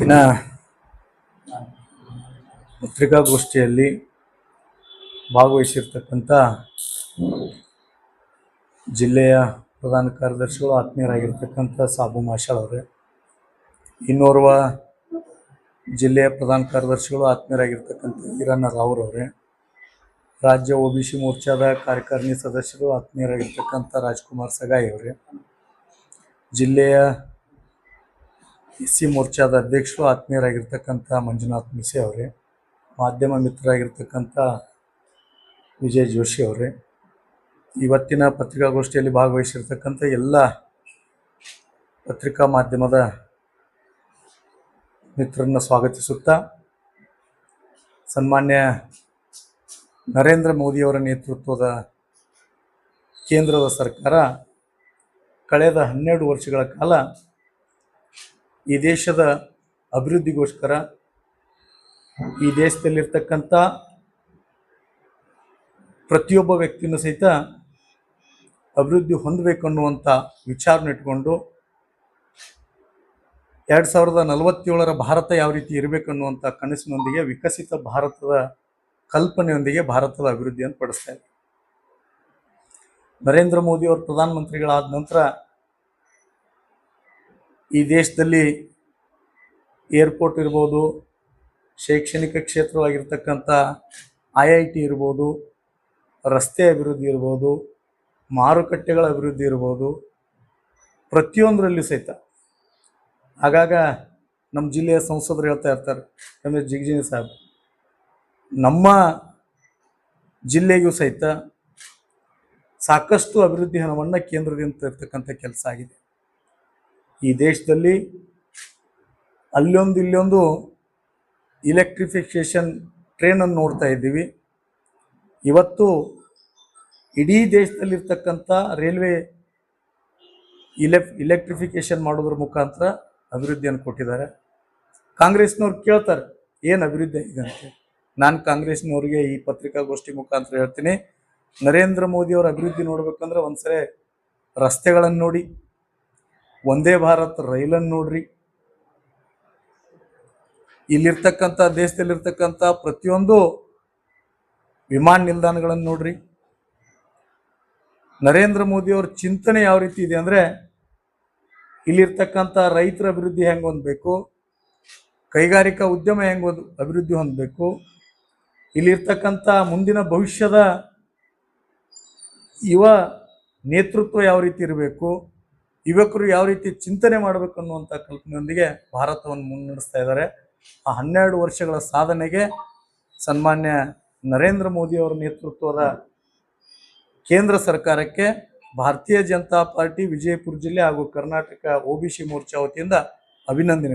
ಇವತ್ತಿನ ಪತ್ರಿಕಾಗೋಷ್ಠಿಯಲ್ಲಿ ಭಾಗವಹಿಸಿರ್ತಕ್ಕಂಥ ಜಿಲ್ಲೆಯ ಪ್ರಧಾನ ಕಾರ್ಯದರ್ಶಿಗಳು ಆತ್ಮೀಯರಾಗಿರ್ತಕ್ಕಂಥ ಸಾಬು ಮಾಷಾಳ್ ಅವರೇ, ಇನ್ನೋರ್ವ ಜಿಲ್ಲೆಯ ಪ್ರಧಾನ ಕಾರ್ಯದರ್ಶಿಗಳು ಆತ್ಮೀಯರಾಗಿರ್ತಕ್ಕಂಥ ಈರಣ್ಣ ರಾವ್ರವರೇ, ರಾಜ್ಯ OBC ಮೋರ್ಚಾದ ಕಾರ್ಯಕಾರಿಣಿ ಸದಸ್ಯರು ಆತ್ಮೀಯರಾಗಿರ್ತಕ್ಕಂಥ ರಾಜ್ಕುಮಾರ್ ಸಗಾಯಿ ಅವರೇ, ಜಿಲ್ಲೆಯ SC ಮೋರ್ಚಾದ ಅಧ್ಯಕ್ಷರು ಆತ್ಮೀಯರಾಗಿರ್ತಕ್ಕಂಥ ಮಂಜುನಾಥ್ ಮಿಸೆ ಅವರೇ, ಮಾಧ್ಯಮ ಮಿತ್ರರಾಗಿರ್ತಕ್ಕಂಥ ವಿಜಯ್ ಜೋಶಿ ಅವರೇ, ಇವತ್ತಿನ ಪತ್ರಿಕಾಗೋಷ್ಠಿಯಲ್ಲಿ ಭಾಗವಹಿಸಿರ್ತಕ್ಕಂಥ ಎಲ್ಲ ಪತ್ರಿಕಾ ಮಾಧ್ಯಮದ ಮಿತ್ರರನ್ನು ಸ್ವಾಗತಿಸುತ್ತಾ, ಸನ್ಮಾನ್ಯ ನರೇಂದ್ರ ಮೋದಿಯವರ ನೇತೃತ್ವದ ಕೇಂದ್ರದ ಸರ್ಕಾರ ಕಳೆದ 12 ವರ್ಷಗಳ ಕಾಲ ಈ ದೇಶದ ಅಭಿವೃದ್ಧಿಗೋಸ್ಕರ, ಈ ದೇಶದಲ್ಲಿರ್ತಕ್ಕಂಥ ಪ್ರತಿಯೊಬ್ಬ ವ್ಯಕ್ತಿಯೂ ಸಹಿತ ಅಭಿವೃದ್ಧಿ ಹೊಂದಬೇಕು ಅನ್ನುವಂಥ ವಿಚಾರನ ಇಟ್ಕೊಂಡು 2047ರ ಭಾರತ ಯಾವ ರೀತಿ ಇರಬೇಕನ್ನುವಂಥ ಕನಸಿನೊಂದಿಗೆ ವಿಕಸಿತ ಭಾರತದ ಕಲ್ಪನೆಯೊಂದಿಗೆ ಭಾರತದ ಅಭಿವೃದ್ಧಿಯನ್ನು ಪಡಿಸ್ತಾ ಇದೆ. ನರೇಂದ್ರ ಮೋದಿ ಅವರು ಪ್ರಧಾನಮಂತ್ರಿಗಳಾದ ನಂತರ ಈ ದೇಶದಲ್ಲಿ ಏರ್ಪೋರ್ಟ್ ಇರ್ಬೋದು, ಶೈಕ್ಷಣಿಕ ಕ್ಷೇತ್ರವಾಗಿರ್ತಕ್ಕಂಥ IIT ಇರ್ಬೋದು, ರಸ್ತೆ ಅಭಿವೃದ್ಧಿ ಇರ್ಬೋದು, ಮಾರುಕಟ್ಟೆಗಳ ಅಭಿವೃದ್ಧಿ ಇರ್ಬೋದು, ಪ್ರತಿಯೊಂದರಲ್ಲಿ ಸಹಿತ ಆಗಾಗ ನಮ್ಮ ಜಿಲ್ಲೆಯ ಸಂಸದರು ಹೇಳ್ತಾ ಇರ್ತಾರೆ, ರಮೇಶ್ ಜಿಗಜಿಣಗಿ ಸಾಹೇಬ್, ನಮ್ಮ ಜಿಲ್ಲೆಗೂ ಸಹಿತ ಸಾಕಷ್ಟು ಅಭಿವೃದ್ಧಿ ಹಣವನ್ನು ಕೇಂದ್ರದಿಂದ ತರ್ತಕ್ಕಂಥ ಕೆಲಸ ಆಗಿದೆ. ಈ ದೇಶದಲ್ಲಿ ಅಲ್ಲೊಂದು ಇಲ್ಲೊಂದು ಇಲೆಕ್ಟ್ರಿಫಿಕೇಷನ್ ಟ್ರೈನನ್ನು ನೋಡ್ತಾ ಇದ್ದೀವಿ. ಇವತ್ತು ಇಡೀ ದೇಶದಲ್ಲಿರ್ತಕ್ಕಂಥ ರೈಲ್ವೆ ಇಲೆಕ್ಟ್ರಿಫಿಕೇಷನ್ ಮಾಡೋದ್ರ ಮುಖಾಂತರ ಅಭಿವೃದ್ಧಿಯನ್ನು ಕೊಟ್ಟಿದ್ದಾರೆ. ಕಾಂಗ್ರೆಸ್ನವ್ರು ಕೇಳ್ತಾರೆ ಏನು ಅಭಿವೃದ್ಧಿ ಆಗಿದೆ ಅಂತ. ನಾನು ಕಾಂಗ್ರೆಸ್ನವ್ರಿಗೆ ಈ ಪತ್ರಿಕಾಗೋಷ್ಠಿ ಮುಖಾಂತರ ಹೇಳ್ತೀನಿ, ನರೇಂದ್ರ ಮೋದಿಯವರ ಅಭಿವೃದ್ಧಿ ನೋಡ್ಬೇಕಂದ್ರೆ ಒಂದ್ಸರಿ ರಸ್ತೆಗಳನ್ನು ನೋಡಿ, ಒಂದೇ ಭಾರತ್ ರೈಲನ್ನು ನೋಡ್ರಿ, ಇಲ್ಲಿರ್ತಕ್ಕಂಥ ದೇಶದಲ್ಲಿರ್ತಕ್ಕಂಥ ಪ್ರತಿಯೊಂದು ವಿಮಾನ ನಿಲ್ದಾಣಗಳನ್ನು ನೋಡ್ರಿ. ನರೇಂದ್ರ ಮೋದಿಯವ್ರ ಚಿಂತನೆ ಯಾವ ರೀತಿ ಇದೆ ಅಂದರೆ, ಇಲ್ಲಿರ್ತಕ್ಕಂಥ ರೈತರ ಅಭಿವೃದ್ಧಿ ಹೆಂಗೆ ಹೊಂದಬೇಕು, ಕೈಗಾರಿಕಾ ಉದ್ಯಮ ಹೆಂಗೆ ಅಭಿವೃದ್ಧಿ ಹೊಂದಬೇಕು, ಇಲ್ಲಿರ್ತಕ್ಕಂಥ ಮುಂದಿನ ಭವಿಷ್ಯದ ಯುವ ನೇತೃತ್ವ ಯಾವ ರೀತಿ ಇರಬೇಕು, ಯುವಕರು ಯಾವ ರೀತಿ ಚಿಂತನೆ ಮಾಡಬೇಕು ಅನ್ನುವಂಥ ಕಲ್ಪನೆಯೊಂದಿಗೆ ಭಾರತವನ್ನು ಮುನ್ನಡೆಸ್ತಾ ಇದ್ದಾರೆ. ಆ 12 ವರ್ಷಗಳ ಸಾಧನೆಗೆ ಸನ್ಮಾನ್ಯ ನರೇಂದ್ರ ಮೋದಿಯವರ ನೇತೃತ್ವದ ಕೇಂದ್ರ ಸರ್ಕಾರಕ್ಕೆ ಭಾರತೀಯ ಜನತಾ ಪಾರ್ಟಿ ವಿಜಯಪುರ ಜಿಲ್ಲೆ ಹಾಗೂ ಕರ್ನಾಟಕ OBC ಮೋರ್ಚಾ ವತಿಯಿಂದ ಅಭಿನಂದನೆ.